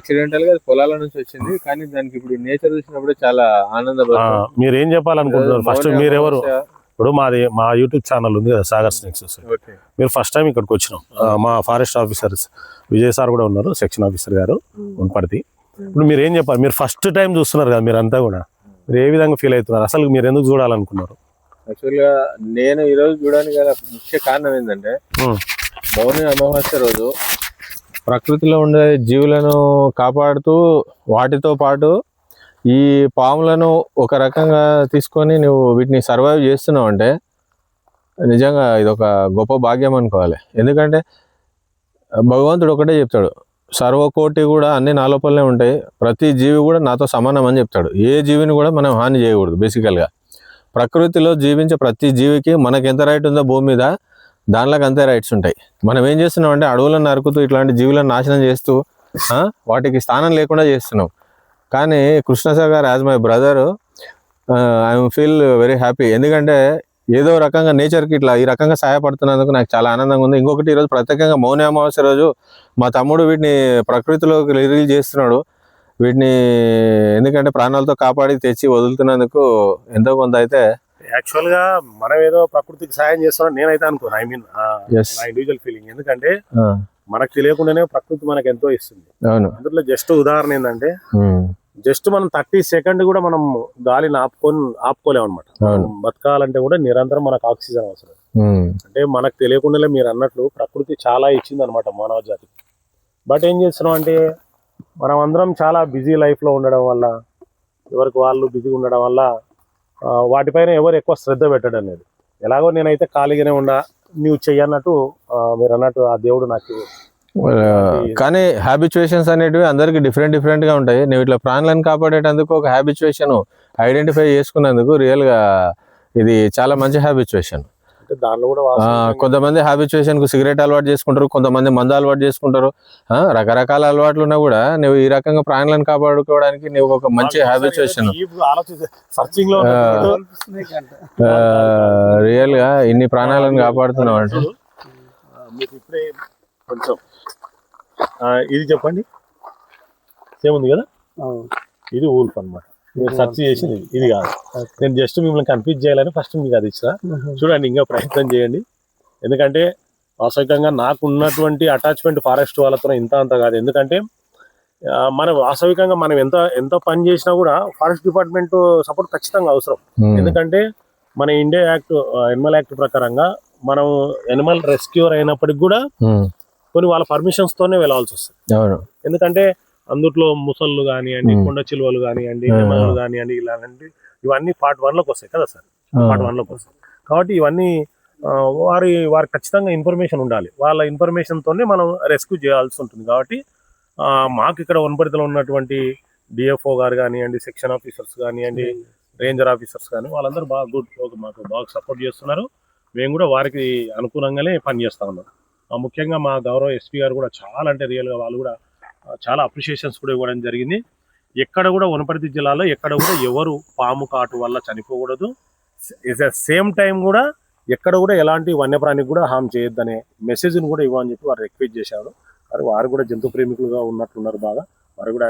Accidental గా పొలాల నుంచి వచ్చింది, కానీ దానికి ఇప్పుడు నేచర్ చూసినప్పుడు చాలా ఆనందపడుతుంది. మీరు ఏం చెప్పాలనుకుంటున్నారు? ఫస్ట్ మీరు ఎవరు? ఇప్పుడు మా యూట్యూబ్ ఛానల్ ఉంది కదా, సాగర్ స్నేక్స్. మీరు ఫస్ట్ టైం ఇక్కడికి వచ్చినాం. మా ఫారెస్ట్ ఆఫీసర్స్ విజయ్ సార్ కూడా ఉన్నారు, సెక్షన్ ఆఫీసర్ గారు ఉన్పర్తి. ఇప్పుడు మీరు ఏం చెప్పాలి? మీరు ఫస్ట్ టైం చూస్తున్నారు కదా, మీరంతా కూడా మీరు ఏ విధంగా ఫీల్ అవుతున్నారు? అసలు మీరు ఎందుకు చూడాలనుకున్నారు? యాక్చువల్గా నేను ఈరోజు చూడడానికి గల ముఖ్య కారణం ఏంటంటే, మౌని అమావాస్య రోజు ప్రకృతిలో ఉండే జీవులను కాపాడుతూ వాటితో పాటు ఈ పాములను ఒక రకంగా తీసుకొని నువ్వు వీటిని సర్వైవ్ చేస్తున్నావు అంటే నిజంగా ఇది ఒక గొప్ప భాగ్యం అనుకోవాలి. ఎందుకంటే భగవంతుడు ఒకటే చెప్తాడు, సర్వకోటి కూడా అన్ని నా లోపలనే ఉంటాయి, ప్రతి జీవి కూడా నాతో సమానం అని చెప్తాడు. ఏ జీవిని కూడా మనం హాని చేయకూడదు. బేసికల్గా ప్రకృతిలో జీవించే ప్రతి జీవికి మనకి ఎంత రైట్ ఉందో భూమి మీద దానిలోకి అంతే రైట్స్ ఉంటాయి. మనం ఏం చేస్తున్నాం అంటే అడవులను నరుకుతూ ఇట్లాంటి జీవులను నాశనం చేస్తూ వాటికి స్థానం లేకుండా చేస్తున్నాం. కానీ Krishna Sagar as my brother I feel very happy. ఎందుకంటే ఏదో రకంగా నేచర్కి ఇట్లా ఈ రకంగా సహాయపడుతున్నందుకు నాకు చాలా ఆనందంగా ఉంది. ఇంకొకటి ఈరోజు ప్రత్యేకంగా మౌని అమావాస్య రోజు మా తమ్ముడు వీటిని ప్రకృతిలోకి రిలీజ్ చేస్తున్నాడు. వీటిని ఎందుకంటే ప్రాణాలతో కాపాడి తెచ్చి వదులుతున్నందుకు ఎంతో కొంత అయితే యాక్చువల్గా మనం ఏదో ప్రకృతికి సాయం చేస్తున్నాం నేనైతే అనుకోను. ఐ మీన్ నా ఇండివిజువల్ ఫీలింగ్. ఎందుకంటే మనకు తెలియకుండానే ప్రకృతి మనకు ఎంతో ఇస్తుంది. అందులో జస్ట్ ఉదాహరణ ఏంటంటే, జస్ట్ మనం 30 సెకండ్ కూడా మనం గాలిని ఆపుకోలేము అనమాట. బతకాలంటే కూడా నిరంతరం మనకు ఆక్సిజన్ అవసరం. అంటే మనకు తెలియకుండానే మీరు అన్నట్లు ప్రకృతి చాలా ఇచ్చింది అనమాట మానవ జాతికి. బట్ ఏం చేస్తున్నాం అంటే మనం అందరం చాలా బిజీ లైఫ్ లో ఉండడం వల్ల, ఎవరికి వాళ్ళు బిజీగా ఉండడం వల్ల వాటిపైన ఎవరు ఎక్కువ శ్రద్ధ పెట్టడం లేదు. ఎలాగో నేనైతే ఖాళీగానే ఉన్నా, నువ్వు చెయ్యన్నట్టు మీరు అన్నట్టు ఆ దేవుడు నాకు. కానీ హ్యాబిచువేషన్స్ అనేటివి అందరికి డిఫరెంట్ గా ఉంటాయి. నువ్వు ఇట్లా ప్రాణులను కాపాడేటందుకు ఒక హ్యాబిచువేషన్ ఐడెంటిఫై చేసుకున్నందుకు రియల్ గా ఇది చాలా మంచి హ్యాబిచువేషన్. దానిలో కూడా కొంతమంది హ్యాబిచువేషన్ కు సిగరెట్ అలవాటు చేసుకుంటారు, కొంతమంది మందు అలవాటు చేసుకుంటారు. రకరకాల అలవాట్లు ఉన్నా కూడా నువ్వు ఈ రకంగా ప్రాణులను కాపాడుకోవడానికి నువ్వు ఒక మంచి హ్యాబిచువేషన్. రియల్ గా ఇన్ని ప్రాణాలను కాపాడుతున్నావు అంటే కొంచెం ఇది చెప్పండి. ఏముంది కదా, ఇది ఊల్ఫ్ అన్నమాట. మీరు సెర్చ్ చేసింది ఇది కాదు. నేను జస్ట్ మిమ్మల్ని కన్ఫ్యూజ్ చేయాలని ఫస్ట్ మీకు అది ఇచ్చిన. చూడండి, ఇంకా ప్రయత్నం చేయండి. ఎందుకంటే వాస్తవికంగా నాకు ఉన్నటువంటి అటాచ్మెంట్ ఫారెస్ట్ వాళ్ళతో ఇంత అంత కాదు. ఎందుకంటే మనం వాస్తవికంగా మనం ఎంత పని చేసినా కూడా ఫారెస్ట్ డిపార్ట్మెంట్ సపోర్ట్ ఖచ్చితంగా అవసరం. ఎందుకంటే మన ఇండియా యాక్ట్, ఎనిమల్ యాక్ట్ ప్రకారంగా మనం ఎనిమల్ రెస్క్యూర్ అయినప్పటికి కూడా కొన్ని వాళ్ళ పర్మిషన్స్ తోనే వెళ్ళాల్సి వస్తుంది. ఎందుకంటే అందుట్లో ముసళ్ళు కానివ్వండి, కొండ చిలువలు కానివ్వండి, నెమళ్ళు కానివ్వండి, ఇలాంటి ఇవన్నీ పార్ట్ 1 లోకి వస్తాయి కదా సార్. పార్ట్ 1 లోకి వస్తాయి కాబట్టి ఇవన్నీ వారి ఖచ్చితంగా ఇన్ఫర్మేషన్ ఉండాలి. వాళ్ళ ఇన్ఫర్మేషన్ తోనే మనం రెస్క్యూ చేయాల్సి ఉంటుంది. కాబట్టి మాకు ఇక్కడ వనపర్తిలో ఉన్నటువంటి డిఎఫ్ఓ గారు కానివ్వండి, సెక్షన్ ఆఫీసర్స్ కానివ్వండి, రేంజర్ ఆఫీసర్స్ కానీ వాళ్ళందరూ బాగా మాకు బాగా సపోర్ట్ చేస్తున్నారు. మేము కూడా వారికి అనుకూలంగానే పనిచేస్తా ఉన్నాం. ముఖ్యంగా మా గౌరవ ఎస్పీ గారు కూడా చాలా అంటే రియల్గా వాళ్ళు కూడా చాలా అప్రిషియేషన్స్ కూడా ఇవ్వడం జరిగింది. ఎక్కడ కూడా వనపర్తి జిల్లాలో ఎక్కడ కూడా ఎవరు పాము కాటు వల్ల చనిపోకూడదు. సేమ్ టైం కూడా ఎక్కడ కూడా ఎలాంటి వన్యప్రాణికి కూడా హామ్ చేయొద్దనే మెసేజ్ని కూడా ఇవ్వని చెప్పి వారు రిక్వెస్ట్ చేశారు. మరి వారు కూడా జంతు ప్రేమికులుగా ఉన్నట్లున్నారు బాగా. వారు కూడా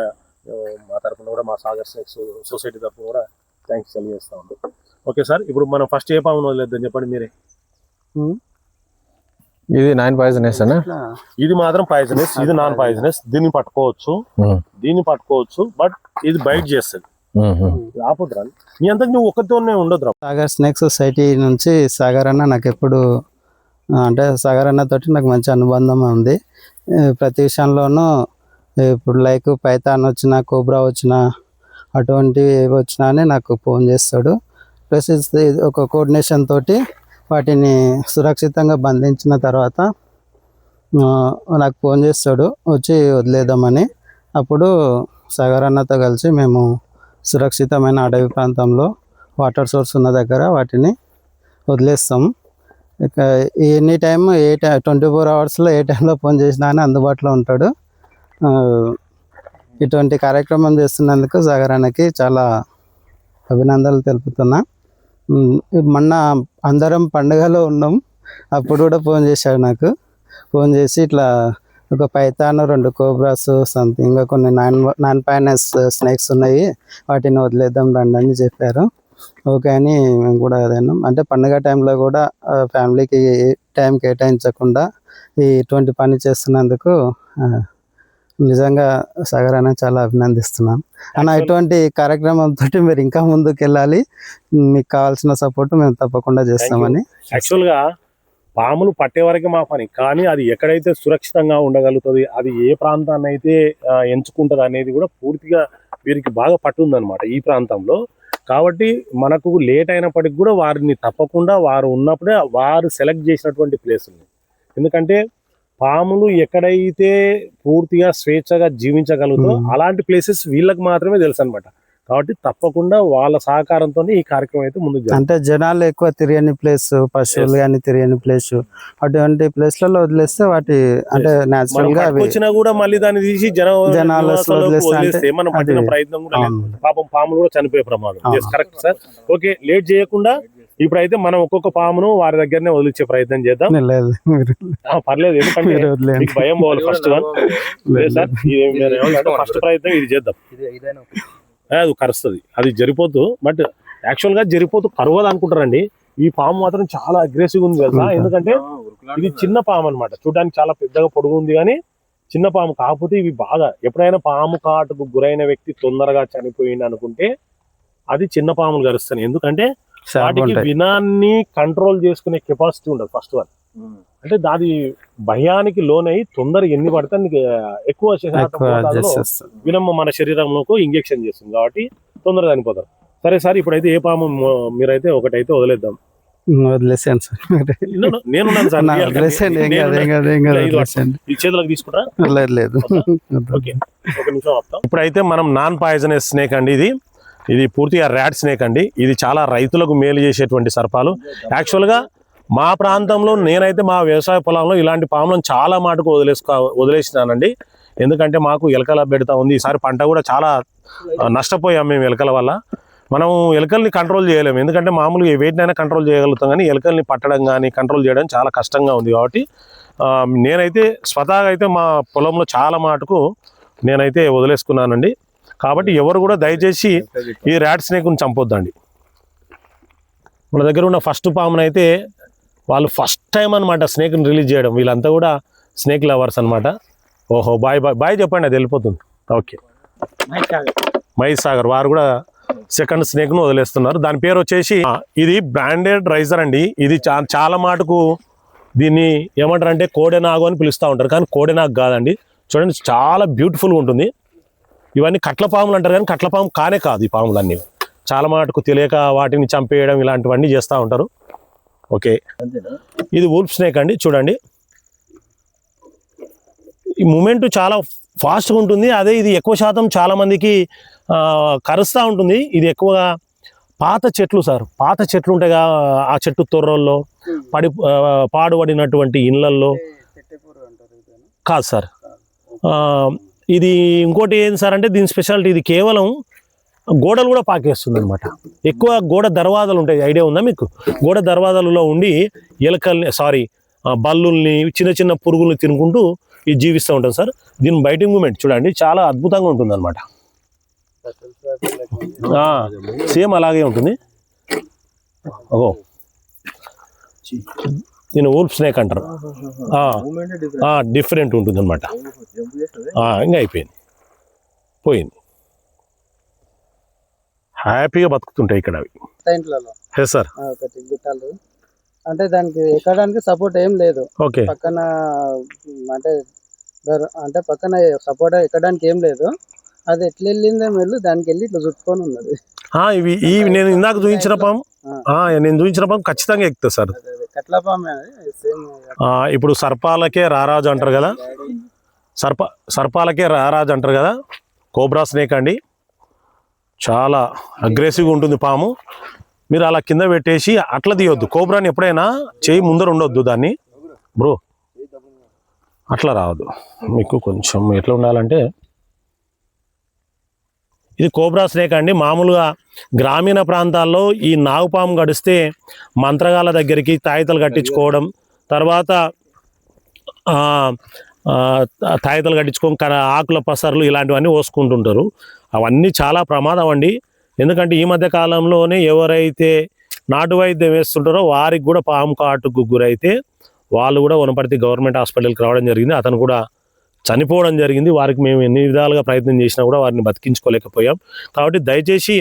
మా తరఫున కూడా, మా సాగర్ స్నేక్స్ సొసైటీ తరఫున కూడా థ్యాంక్స్ తెలియజేస్తా ఉంటాం. ఓకే సార్, ఇప్పుడు మనం ఫస్ట్ ఏ పామును వదిలేద్దని చెప్పండి మీరే. ఇది నాన్ పాయిజనస్ అన్న. ఇది మాత్రం పాయిజనస్, ఇది నాన్ పాయిజనస్. దీన్ని పట్టుకోవచ్చు, బట్ ఇది బైట్ చేస్తుంది. ఆపొద్దురా, నీ అంతకు నువ్వు ఒక్కతోనే ఉండదురా. సాగర్ స్నేక్ సొసైటీ నుంచి సాగర్ అన్న నాకు ఎప్పుడు అంటే సాగర్ అన్న తోటి నాకు మంచి అనుబంధం ఉంది. ప్రతి విషయంలోనూ ఇప్పుడు లైక్ పైథాన్ వచ్చినా, కోబ్రా వచ్చినా, అటువంటివి ఏవి వచ్చినా అని నాకు ఫోన్ చేస్తాడు. ప్లస్ ఒక కోఆర్డినేషన్ తోటి వాటిని సురక్షితంగా బంధించిన తర్వాత నాకు ఫోన్ చేస్తాడు వచ్చి వదిలేద్దామని. అప్పుడు సాగర్ అన్నతో కలిసి మేము సురక్షితమైన అడవి ప్రాంతంలో వాటర్ సోర్స్ ఉన్న దగ్గర వాటిని వదిలేస్తాం. ఇక ఎనీ టైం 24 అవర్స్లో ఏ టైంలో ఫోన్ చేసినా అని అందుబాటులో ఉంటాడు. ఇటువంటి కార్యక్రమం చేస్తున్నందుకు సాగర్ అన్నకి చాలా అభినందనలు తెలుపుతున్నా. మొన్న అందరం పండుగలో ఉన్నాం, అప్పుడు కూడా ఫోన్ చేశాడు నాకు. ఫోన్ చేసి ఇట్లా ఒక పైథాన్, 2 కోబ్రాస్ సంథింగ్, ఇంకా కొన్ని నాన్ పాయినస్ స్నేక్స్ ఉన్నాయి, వాటిని వదిలేద్దాం రండి అని చెప్పారు. ఓకే అని మేము కూడా అదేనాం. అంటే పండుగ టైంలో కూడా ఫ్యామిలీకి టైం కేటాయించకుండా ఇటువంటి పని చేస్తున్నందుకు నిజంగా సాగర్ అన్న చాలా అభినందిస్తున్నాం అన్న. ఇటువంటి కార్యక్రమంతో మీరు ఇంకా ముందుకు వెళ్ళాలి, మీకు కావాల్సిన సపోర్ట్ మేము తప్పకుండా చేస్తామని. యాక్చువల్గా పాములు పట్టే వరకే మా పని, కానీ అది ఎక్కడైతే సురక్షితంగా ఉండగలుగుతుంది, అది ఏ ప్రాంతాన్ని అయితే ఎంచుకుంటుంది అనేది కూడా పూర్తిగా వీరికి బాగా పట్టుందన్నమాట ఈ ప్రాంతంలో. కాబట్టి మనకు లేట్ అయినప్పటికి కూడా వారిని తప్పకుండా వారు ఉన్నప్పుడే వారు సెలెక్ట్ చేసినటువంటి ప్లేస్ ఉంది. ఎందుకంటే పాములు ఎక్కడైతే పూర్తిగా స్వేచ్ఛగా జీవించగలుగుతో అలాంటి ప్లేసెస్ వీళ్ళకి మాత్రమే తెలుసు అనమాట. కాబట్టి తప్పకుండా వాళ్ళ సహకారంతో ఈ కార్యక్రమం అయితే ముందుకు, అంటే జనాలు ఎక్కువ తిరగని ప్లేస్, పశువులు కానీ తిరగని ప్లేస్, అటువంటి ప్లేస్లలో వదిలేస్తే వాటి అంటే నేచురల్ గా వచ్చినా కూడా మళ్ళీ దాన్ని తీసి జనాలు వదిలేస్తే మనం పట్టిన ప్రయత్నం కూడా లేదు. పాపం పాములు కూడా చనిపోయే ప్రమాదం. Correct sir. ఓకే, లేట్ చేయకుండా ఇప్పుడైతే మనం ఒక్కొక్క పామును వారి దగ్గరనే వదిలించే ప్రయత్నం చేద్దాం. పర్లేదు, ఎందుకంటే మీకు భయం పోవాలి. ఫస్ట్ వన్ సార్, ఫస్ట్ ప్రయత్నం ఇది చేద్దాం. అది కరుస్తుంది, అది జరిపోతూ, బట్ యాక్చువల్ గా జరిపోతూ కరవదు అనుకుంటారండి. ఈ పాము మాత్రం చాలా అగ్రెసివ్ ఉంది కదా, ఎందుకంటే ఇది చిన్న పాము అనమాట. చూడడానికి చాలా పెద్దగా పొడుగు ఉంది కానీ చిన్న పాము. కాకపోతే ఇవి బాగా, ఎప్పుడైనా పాము కాటుకు గురైన వ్యక్తి తొందరగా చనిపోయింది అనుకుంటే అది చిన్న పాములు కరుస్తాయి. ఎందుకంటే వాటికి వినాన్ని కంట్రోల్ చేసుకునే కెపాసిటీ ఉండదు ఫస్ట్ వన్. అంటే దాని భయానికి లోనై తొందర ఎన్ని పడితే ఎక్కువ వినమ్మ మన శరీరంలోకి ఇంజెక్షన్ చేస్తుంది, కాబట్టి తొందరగా చనిపోతారు. సరే సార్, ఇప్పుడైతే ఏ పాము మీరైతే ఒకటైతే వదిలేద్దాం. వదిలేసాను సార్, నేనున్నాను సార్. ఈ చేతులకు తీసుకుంటారా? లేదు. ఓకే, ఒక నిమిషం ఆపుతాం. ఇప్పుడైతే మనం నాన్ పాయిజనస్ స్నేక్ అండి, ఇది పూర్తిగా ర్యాట్ స్నేక్ అండి. ఇది చాలా రైతులకు మేలు చేసేటువంటి సర్పాలు. యాక్చువల్గా మా ప్రాంతంలో నేనైతే మా వ్యవసాయ పొలంలో ఇలాంటి పాములను చాలా మాటకు వదిలేసినానండి. ఎందుకంటే మాకు ఎలకల బెడతా ఉంది. ఈసారి పంట కూడా చాలా నష్టపోయాం మేము ఎలకల వల్ల. మనం ఎలకల్ని కంట్రోల్ చేయలేము, ఎందుకంటే మామూలుగా వేటినైనా కంట్రోల్ చేయగలుగుతాం, కానీ ఎలకల్ని పట్టడం కానీ కంట్రోల్ చేయడం చాలా కష్టంగా ఉంది. కాబట్టి నేనైతే స్వతహాగా అయితే మా పొలంలో చాలా మాటకు నేనైతే వదిలేసుకున్నానండి. కాబట్టి ఎవరు కూడా దయచేసి ఈ ర్యాట్ స్నేక్ని చంపొద్దండి. మన దగ్గర ఉన్న ఫస్ట్ పామునైతే వాళ్ళు ఫస్ట్ టైం అనమాట స్నేక్ని రిలీజ్ చేయడం. వీళ్ళంతా కూడా స్నేక్ లవర్స్ అనమాట. ఓహో, బాయ్ బాయ్ బాయ్ చెప్పండి, అది వెళ్ళిపోతుంది. ఓకే, మహేష్ సాగర్ వారు కూడా సెకండ్ స్నేక్ను వదిలేస్తున్నారు. దాని పేరు వచ్చేసి ఇది బ్రాండెడ్ రైజర్ అండి. ఇది చాలా మాటకు దీన్ని ఏమంటారు అంటే కోడెనాగు అని పిలుస్తూ ఉంటారు, కానీ కోడెనాగు కాదండి. చూడండి, చాలా బ్యూటిఫుల్గా ఉంటుంది. ఇవన్నీ కట్ల పాములు అంటారు, కానీ కట్ల పాము కానే కాదు. ఈ పాములన్నీ చాలా మాటకు తెలియక వాటిని చంపేయడం ఇలాంటివన్నీ చేస్తూ ఉంటారు. ఓకే, ఇది వూల్ఫ్ స్నేక్ అండి. చూడండి, ఈ మూమెంట్ చాలా ఫాస్ట్గా ఉంటుంది. అదే ఇది ఎక్కువ శాతం చాలా మందికి కరుస్తూ ఉంటుంది. ఇది ఎక్కువగా పాత చెట్లు సార్, పాత చెట్లు ఉంటాయి, ఆ చెట్టు తొర్రల్లో పాడుపడినటువంటి ఇళ్ళల్లో కాదు సార్. ఇది ఇంకోటి ఏంటి సార్ అంటే దీని స్పెషాలిటీ, ఇది కేవలం గోడలు కూడా పాకేస్తుంది అనమాట. ఎక్కువ గోడ దర్వాజాలు ఉంటాయి, ఐడియా ఉందా మీకు? గోడ దర్వాజాలలో ఉండి ఎలకల్ని బల్లుల్ని చిన్న చిన్న పురుగుల్ని తినుకుంటూ ఇది జీవిస్తూ ఉంటుంది సార్. దీని బైటింగ్ మూమెంట్ చూడండి, చాలా అద్భుతంగా ఉంటుంది అనమాట. సేమ్ అలాగే ఉంటుంది. ఓ, దీన్ని వూల్ఫ్ స్నేక్ అంటారు. డిఫరెంట్ ఉంటుంది అనమాట. ఇంకా అయిపోయింది, పోయింది. హ్యాపీగా బతుకుతుంటాయి ఇక్కడ అవి. సార్, అంటే దానికి ఎక్కడానికి సపోర్ట్ ఏం లేదు. ఓకే, పక్కన అంటే పక్కన సపోర్ట్ ఎక్కడానికి ఏం లేదు. అది ఎట్లా వెళ్ళిందో వెళ్ళు, దానికి వెళ్ళి ఇట్లా చుట్టుకొని ఉన్నది. ఇవి నేను ఇందాక చూపించిన పాము ఖచ్చితంగా ఎక్కుతుంది సార్. కట్ల పాము. ఇప్పుడు సర్పాలకే రారాజు అంటారు కదా, సర్పాలకే రారాజు అంటారు కదా, కోబ్రా స్నేక్ అండి. చాలా అగ్రెసివ్గా ఉంటుంది పాము. మీరు అలా కింద పెట్టేసి అట్లా తీయొద్దు. కోబ్రాని ఎప్పుడైనా చేయి ముందర ఉండొద్దు దాన్ని బ్రో, అట్లా రావద్దు. మీకు కొంచెం ఎట్లా ఉండాలంటే, ఇది కోబ్రా స్నేక్ అండి. మామూలుగా గ్రామీణ ప్రాంతాల్లో ఈ నాగుపాము గడిస్తే మంత్రగాల దగ్గరికి తాయితలు కట్టించుకోవడం, తర్వాత తాయితలు కట్టించుకొని ఆకుల పసర్లు ఇలాంటివన్నీ పోసుకుంటుంటారు. అవన్నీ చాలా ప్రమాదం అండి. ఎందుకంటే ఈ మధ్య కాలంలోనే ఎవరైతే నాటు వైద్యం వేస్తుంటారో వారికి కూడా పాము కాటుకు గురైతే వాళ్ళు కూడా వనపర్తి గవర్నమెంట్ హాస్పిటల్కి రావడం జరిగింది. అతను కూడా చనిపోవడం జరిగింది. వారికి మేము ఎన్ని విధాలుగా ప్రయత్నం చేసినా కూడా వారిని బతికించుకోలేకపోయాం. కాబట్టి దయచేసి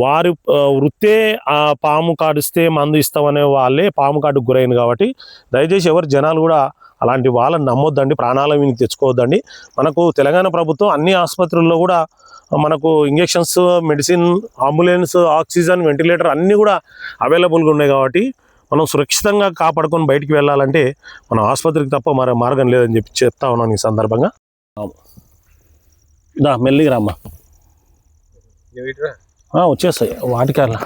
వారి వృత్తే ఆ పాము కాడిస్తే మందు ఇస్తామనే వాళ్ళే పాము కాటుకు గురైంది. కాబట్టి దయచేసి ఎవరు జనాలు కూడా అలాంటి వాళ్ళని నమ్మొద్దండి, ప్రాణాల మీదకి తెచ్చుకోవద్దండి. మనకు తెలంగాణ ప్రభుత్వం అన్ని ఆసుపత్రుల్లో కూడా మనకు injections, medicine, ambulance, oxygen, ventilator అన్నీ కూడా అవైలబుల్గా ఉన్నాయి. కాబట్టి మనం సురక్షితంగా కాపాడుకొని బయటికి వెళ్ళాలంటే మనం ఆసుపత్రికి తప్ప మరో మార్గం లేదని చెప్పి చెప్తా ఉన్నాను ఈ సందర్భంగా. మెల్లిగా రామ్మా, వచ్చేస్తాయి వాటికి అలా.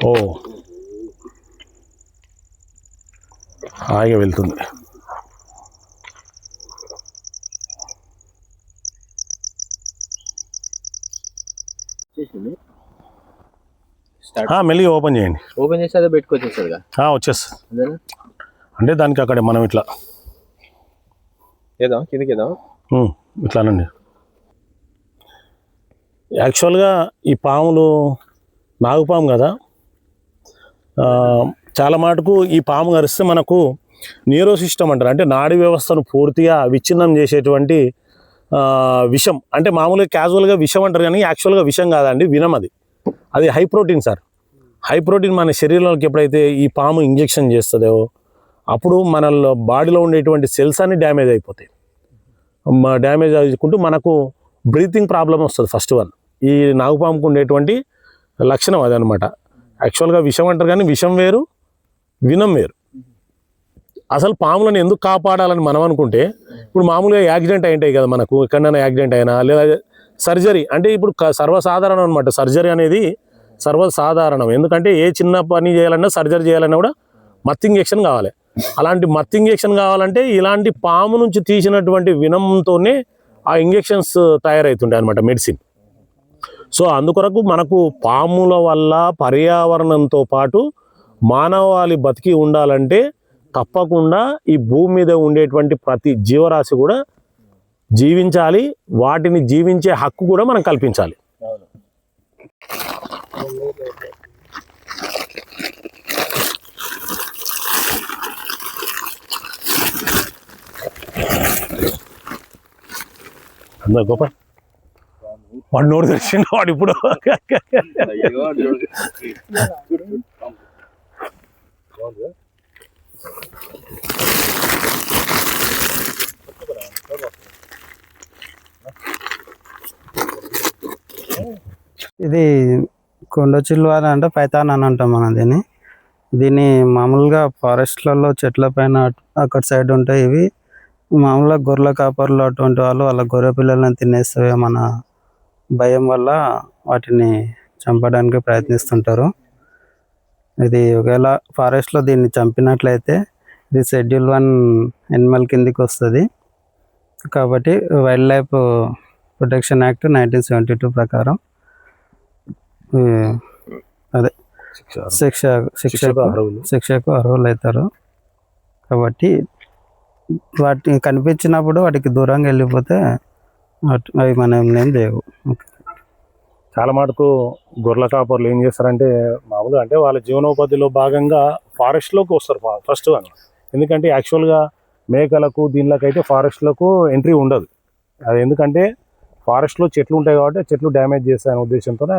ఓ హాయిగా వెళ్తుంది. మెల్లిగా ఓపెన్ చేయండి. ఓపెన్ చేసి అదే పెట్టుకొచ్చేస్తుంది వచ్చేస్తుంది. అంటే దానికి అక్కడ మనం ఇట్లా ఏదో కిందకి ఏదో ఇట్లానండి. యాక్చువల్గా ఈ పాములు నాగుపాము కదా, చాలా మటుకు ఈ పాము కరిస్తే మనకు న్యూరో సిస్టమ్ అంటారు, అంటే నాడీ వ్యవస్థను పూర్తిగా విచ్ఛిన్నం చేసేటువంటి విషం. అంటే మామూలుగా క్యాజువల్గా విషం అంటారు కానీ యాక్చువల్గా విషం కాదండి, వినం. అది high protein sir. High protein మన శరీరంలోకి ఎప్పుడైతే ఈ పాము ఇంజెక్షన్ చేస్తుందో అప్పుడు మన బాడీలో ఉండేటువంటి సెల్స్ అన్ని డ్యామేజ్ అయిపోతాయి. డ్యామేజ్ అయ్యుకుంటూ మనకు బ్రీతింగ్ ప్రాబ్లం వస్తుంది. ఫస్ట్ వన్ ఈ నాగుపాముకు ఉండేటువంటి లక్షణం అదనమాట. యాక్చువల్గా విషం అంటారు కానీ విషం వేరు, వినం వేరు. అసలు పాములను ఎందుకు కాపాడాలని మనం అనుకుంటే, ఇప్పుడు మామూలుగా యాక్సిడెంట్ అయింటాయి కదా మనకు, ఎక్కడైనా యాక్సిడెంట్ అయినా లేదా సర్జరీ, అంటే ఇప్పుడు సర్వసాధారణం అనమాట. సర్జరీ అనేది సర్వసాధారణం. ఎందుకంటే ఏ చిన్న పని చేయాలన్నా, సర్జరీ చేయాలన్నా కూడా మత్ ఇంజెక్షన్ కావాలి. అలాంటి మత్ ఇంజెక్షన్ కావాలంటే ఇలాంటి పాము నుంచి తీసినటువంటి వినంతోనే ఆ ఇంజెక్షన్స్ తయారవుతుంటాయి అనమాట, మెడిసిన్. సో అందుకొరకు మనకు పాముల వల్ల పర్యావరణంతో పాటు మానవాళి బతికి ఉండాలంటే తప్పకుండా ఈ భూమి మీద ఉండేటువంటి ప్రతి జీవరాశి కూడా జీవించాలి. వాటిని జీవించే హక్కు కూడా మనం కల్పించాలి. అందా గొప్ప వాడు నోరు తెరిచిండు వాడు ఇప్పుడు. ఇది కొండ చిల్వ అంటే పైతాన్ అని అంటాం మనం దీన్ని మామూలుగా ఫారెస్ట్లలో చెట్ల పైన అక్కడ సైడ్ ఉంటాయి. ఇవి మామూలుగా గొర్రెల కాపర్లు అటువంటి వాళ్ళు వాళ్ళ గొర్రె పిల్లలను తినేస్తే మన భయం వల్ల వాటిని చంపడానికి ప్రయత్నిస్తుంటారు. ఇది ఒకవేళ ఫారెస్ట్లో దీన్ని చంపినట్లయితే ఇది షెడ్యూల్ 1 ఎనిమల్ కిందికి వస్తుంది. కాబట్టి వైల్డ్ లైఫ్ ప్రొటెక్షన్ యాక్ట్ 1972 ప్రకారం అదే శిక్షకు అర్హులు అవుతారు. కాబట్టి వాటిని కనిపించినప్పుడు వాటికి దూరంగా వెళ్ళిపోతే అవి మనం ఏం చేయవు. చాలా మటుకు గొర్రెల కాపర్లు ఏం చేస్తారంటే మామూలుగా అంటే వాళ్ళ జీవనోపాధిలో భాగంగా ఫారెస్ట్లోకి వస్తారు ఫస్ట్ అని. ఎందుకంటే యాక్చువల్గా మేకలకు దీనిలోకైతే ఫారెస్ట్లకు ఎంట్రీ ఉండదు. అది ఎందుకంటే ఫారెస్ట్లో చెట్లు ఉంటాయి కాబట్టి చెట్లు డ్యామేజ్ చేస్తాయనే ఉద్దేశంతోనే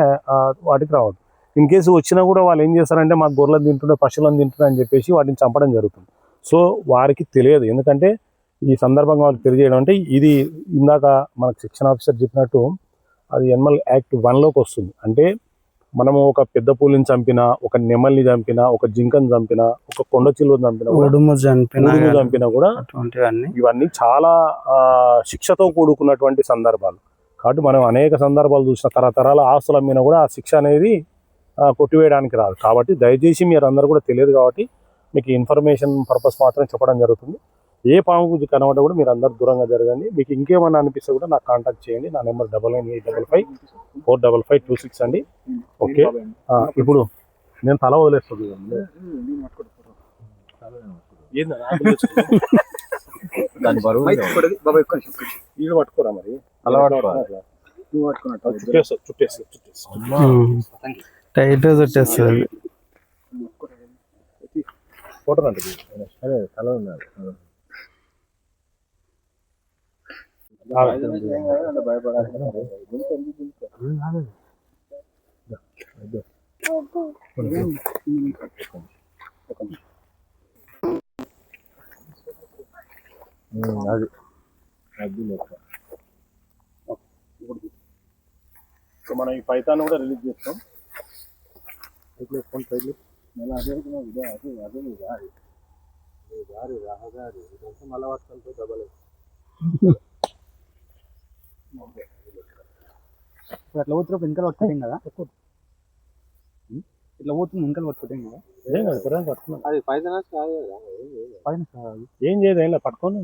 వాటికి రావద్దు. ఇన్ కేసు వచ్చినా కూడా వాళ్ళు ఏం చేస్తారంటే మాకు గొర్రెలను తింటుండే, పశువులను తింటుండే అని చెప్పేసి వాటిని చంపడం జరుగుతుంది. సో వారికి తెలియదు. ఎందుకంటే ఈ సందర్భంగా వాళ్ళకి తెలియజేయడం అంటే ఇది ఇందాక మనకు సెక్షన్ ఆఫీసర్ చెప్పినట్టు అది ఎనిమల్ యాక్ట్ 1లోకి వస్తుంది. అంటే మనము ఒక పెద్ద పూలిని చంపినా, ఒక నెమల్ని చంపినా, ఒక జింకను చంపినా, ఒక కొండ చిలువను చంపినా కూడా ఇవన్నీ చాలా శిక్షతో కూడుకున్నటువంటి సందర్భాలు. కాబట్టి మనం అనేక సందర్భాలు చూసిన తరతరాల ఆస్తుల మీద కూడా ఆ శిక్ష అనేది కొట్టివేయడానికి రాదు. కాబట్టి దయచేసి మీరు అందరూ కూడా తెలియదు కాబట్టి మీకు ఇన్ఫర్మేషన్ పర్పస్ మాత్రం చెప్పడం జరుగుతుంది. ఏ పాము కనబడ్డా కూడా మీరు అందరు దూరంగా జరగండి. మీకు ఇంకేమన్నా అనిపిస్తే కూడా నాకు కాంటాక్ట్ చేయండి. నా నెంబర్ 9985545526 అండి. ఓకే, ఇప్పుడు నేను తల వదిలేస్తుంది దాని బరువు వీళ్ళు పట్టుకోరా మరి అలా చుట్టేస్తా టైట్ చుట్టేస్తుంది. ఫోటో అంటే అదే తల ఉన్నారు. అది సో మనం ఈ పైతాన్ని కూడా రిలీజ్ చేస్తాం. అట్లా పోతున్నా వెనకాల పట్టుకుంటాం కదా, ఇట్లా పోతుంది వెనకాల పట్టుకుంటాం కదా. ఏం కాదు, పురాణం పట్టుకున్నాం. అది పైసనస్ కాదు కదా. ఏం చేయదు, ఏం లేదు, పట్టుకొని